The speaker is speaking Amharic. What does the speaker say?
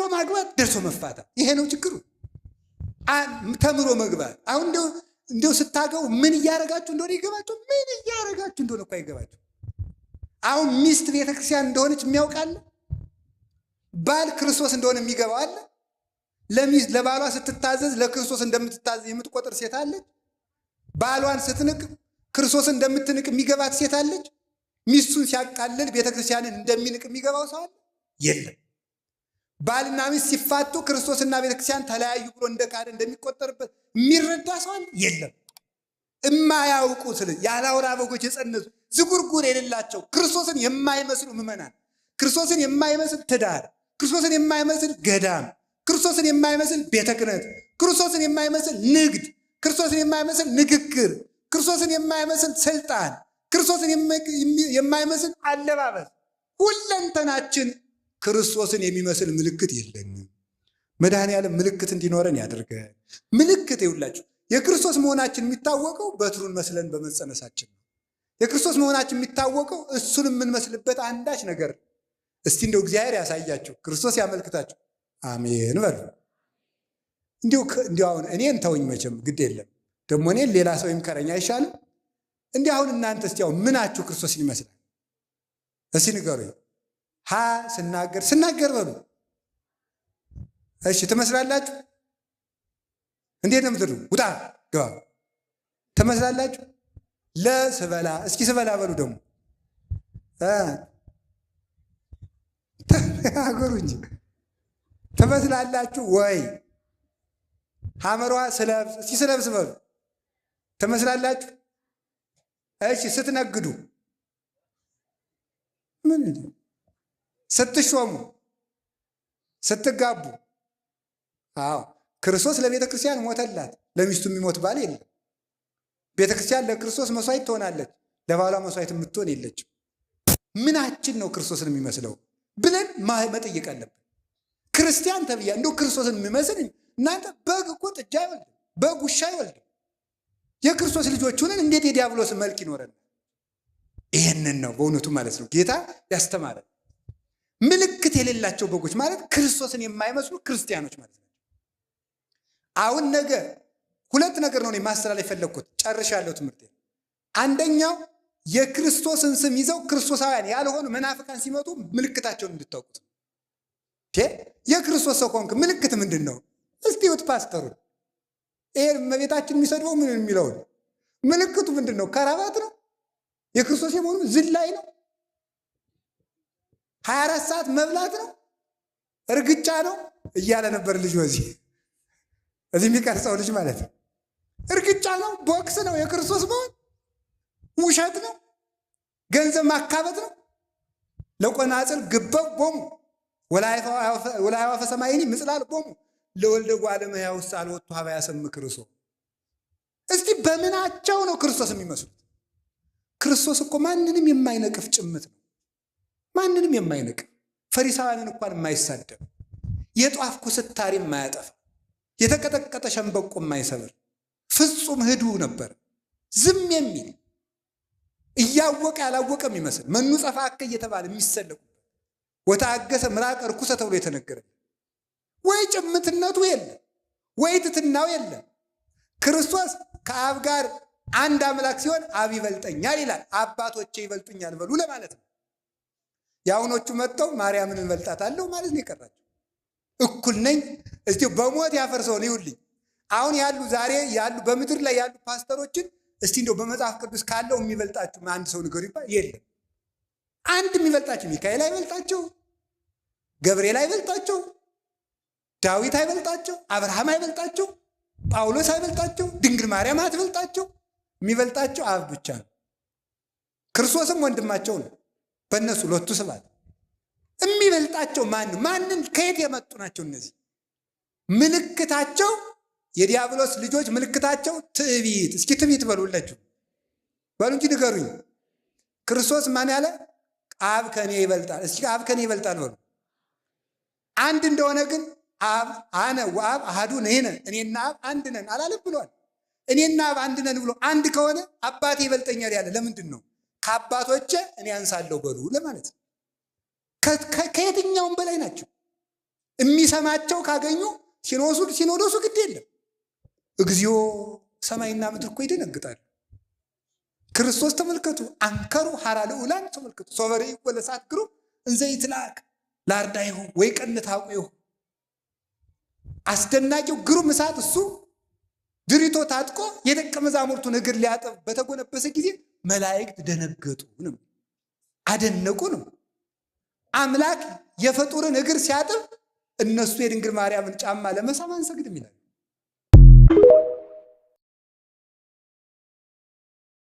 ማግባት ደርሶ መፋታት፣ ይሄ ነው ችግሩ። ተምሮ መግባት። አሁን እንደው ስታገቡ ምን እያረጋችሁ እንደሆነ ይገባችሁ? ምን እያረጋችሁ እንደሆነ እኮ አይገባችሁ። አሁን ሚስት ቤተክርስቲያን እንደሆነች የሚያውቃለ? ባል ክርስቶስ እንደሆነ የሚገባው አለ? ለባሏ ስትታዘዝ ለክርስቶስ እንደምትታዘዝ የምትቆጥር ሴት አለች? ባሏን ስትንቅ ክርስቶስ እንደምትንቅ የሚገባት ሴት አለች? ሚስቱን ሲያቃልል ቤተክርስቲያንን እንደሚንቅ የሚገባው ሰው አለ? የለም። ባልና ሚስት ሲፋቱ ክርስቶስና ቤተክርስቲያን ተለያዩ ብሎ እንደ ካደ እንደሚቆጠርበት የሚረዳ ሰው አለ? የለም። እማያውቁ ያለ አውራ በጎች የጸነሱ ዝጉርጉር የሌላቸው ክርስቶስን የማይመስሉ ምዕመናን፣ ክርስቶስን የማይመስል ትዳር፣ ክርስቶስን የማይመስል ገዳም፣ ክርስቶስን የማይመስል ቤተ ክህነት፣ ክርስቶስን የማይመስል ንግድ፣ ክርስቶስን የማይመስል ንግግር፣ ክርስቶስን የማይመስል ስልጣን፣ ክርስቶስን የማይመስል አለባበስ፣ ሁለንተናችን ክርስቶስን የሚመስል ምልክት የለንም። መድኃኔዓለም ምልክት እንዲኖረን ያደርገን። ምልክት ይውላችሁ የክርስቶስ መሆናችን የሚታወቀው በትሩን መስለን በመጸነሳችን ነው። የክርስቶስ መሆናችን የሚታወቀው እሱን የምንመስልበት አንዳች ነገር። እስቲ እንደው እግዚአብሔር ያሳያችሁ፣ ክርስቶስ ያመልክታችሁ። አሜን በሉ። እንዲሁ አሁን እኔን ተውኝ፣ መቼም ግድ የለም ደግሞ እኔን ሌላ ሰው ይምከረኝ አይሻልም? እንዲህ አሁን እናንተ እስቲ አሁን ምናችሁ ክርስቶስን ይመስላል? እስቲ ንገሩኝ። ስናገር በሉ። እሺ ትመስላላችሁ? እንዴት ነው የምትሉ? ውጣ ግባ ትመስላላችሁ? ለስበላ እስኪ ስበላ በሉ ደግሞ አገሩ እንጂ ትመስላላችሁ ወይ? ሐመሯ ስለብስ እስኪ ስለብስ በሉ ትመስላላችሁ? እሺ ስትነግዱ ምን ስትሾሙ ስትጋቡ፣ አዎ ክርስቶስ ለቤተ ክርስቲያን ሞተላት። ለሚስቱ የሚሞት ባል የለም። ቤተ ክርስቲያን ለክርስቶስ መስዋዕት ትሆናለች፣ ለባሏ መስዋዕት የምትሆን የለችም። ምናችን ነው ክርስቶስን የሚመስለው ብለን መጠየቅ አለብን። ክርስቲያን ተብያ እንደው ክርስቶስን የሚመስል እናንተ በግ እኮ ጥጃ አይወልድም፣ በግ ውሻ አይወልድም። የክርስቶስ ልጆች ሆነን እንዴት የዲያብሎስ መልክ ይኖረን? ይህንን ነው በእውነቱ ማለት ነው ጌታ ያስተማረን። ምልክት የሌላቸው በጎች ማለት ክርስቶስን የማይመስሉ ክርስቲያኖች ማለት ነው። አሁን ነገ ሁለት ነገር ነው ማስተላለፍ የፈለግኩት፣ ጨርሻለሁ ትምህርቴ። አንደኛው የክርስቶስን ስም ይዘው ክርስቶሳውያን ያልሆኑ መናፍቃን ሲመጡ ምልክታቸውን እንድታውቁት። የክርስቶስ ሰው ከሆንክ ምልክት ምንድን ነው? እስቲ ይሁት ፓስተሩን ይሄ እመቤታችን የሚሰድበው ምን የሚለውን ምልክቱ ምንድን ነው? ከራባት ነው? የክርስቶስ የመሆኑ ዝላይ ነው? 24 ሰዓት መብላት ነው? እርግጫ ነው እያለ ነበር ልጅ እዚህ የሚቀርጸው ልጅ ማለት ነው። እርግጫ ነው? ቦክስ ነው? የክርስቶስ መሆን ውሸት ነው? ገንዘብ ማካበት ነው? ለቆናጽል ግበው ቦሙ ወላይዋ ፈሰማይኒ ምጽላል ቦሙ ለወልደ እጓለ እመሕያው ውስጥ አልወጡ ሀበያ ሰም ክርስቶ። እስቲ በምናቸው ነው ክርስቶስ የሚመስሉት? ክርስቶስ እኮ ማንንም የማይነቅፍ ጭምት ነው። ማንንም የማይነቅፍ ፈሪሳውያንን እንኳን የማይሳደብ የጧፍ ኩስታሪ የማያጠፋ የተቀጠቀጠ ሸንበቆ የማይሰብር ፍጹም ህዱ ነበር። ዝም የሚል እያወቀ ያላወቀ የሚመስል መኑ ጸፋከ እየተባለ የሚሰለቁበት ወታገሰ ምራቅ ርኩሰ ተብሎ የተነገረ ወይ ጭምትነቱ የለም ወይ ትትናው የለም። ክርስቶስ ከአብ ጋር አንድ አምላክ ሲሆን አብ ይበልጠኛል ይላል። አባቶቼ ይበልጡኛል በሉ ለማለት ነው። የአሁኖቹ መጥተው ማርያምን እንበልጣታለሁ ማለት ነው የቀራቸው። እኩል ነኝ እስቲ በሞት ያፈርሰውን ይውልኝ። አሁን ያሉ ዛሬ ያሉ በምድር ላይ ያሉ ፓስተሮችን እስቲ እንደው በመጽሐፍ ቅዱስ ካለው የሚበልጣችሁ አንድ ሰው ንገሩ ይባል የለም። አንድ የሚበልጣቸው ሚካኤል አይበልጣቸው፣ ገብርኤል አይበልጣቸው፣ ዳዊት አይበልጣቸው፣ አብርሃም አይበልጣቸው፣ ጳውሎስ አይበልጣቸው፣ ድንግል ማርያም አትበልጣቸው። የሚበልጣቸው አብ ብቻ ነው። ክርስቶስም ወንድማቸው ነው። በእነሱ ሎቱ ስብሐት የሚበልጣቸው ማንን ከየት የመጡ ናቸው እነዚህ? ምልክታቸው የዲያብሎስ ልጆች ምልክታቸው ትዕቢት። እስኪ ትዕቢት በሉላችሁ በሉ እንጂ ንገሩኝ። ክርስቶስ ማን ያለ? አብ ከኔ ይበልጣል። እስኪ አብ ከኔ ይበልጣል በሉ። አንድ እንደሆነ ግን አብ አነ ወአብ አሐዱ ነን፣ እኔና አብ አንድ ነን አላለም ብሏል። እኔና አብ አንድ ነን ብሎ አንድ ከሆነ አባቴ ይበልጠኛል ያለ ለምንድን ነው? ከአባቶቼ እኔ አንሳለሁ በሉ ለማለት ነው። ከየትኛውም በላይ ናቸው። የሚሰማቸው ካገኙ ሲኖዶሱ ግድ የለም። እግዚኦ ሰማይና ምድር እኮ ይደነግጣሉ። ክርስቶስ ተመልከቱ፣ አንከሩ ሐራ ልዑላን ተመልከቱ፣ ሶበሬ ወለሳት ግሩ እንዘ ይትላክ ላርዳይሁ ወይ ቀንት አቁዩ። አስደናቂው ግሩም እሳት እሱ ድሪቶ ታጥቆ የደቀ መዛሙርቱን እግር ሊያጠብ በተጎነበሰ ጊዜ መላእክት ደነገጡ ነው፣ አደነቁ ነው። አምላክ የፍጡርን እግር ሲያጥብ እነሱ የድንግል ማርያምን ጫማ ለመሳም አንሰግድም ይላል።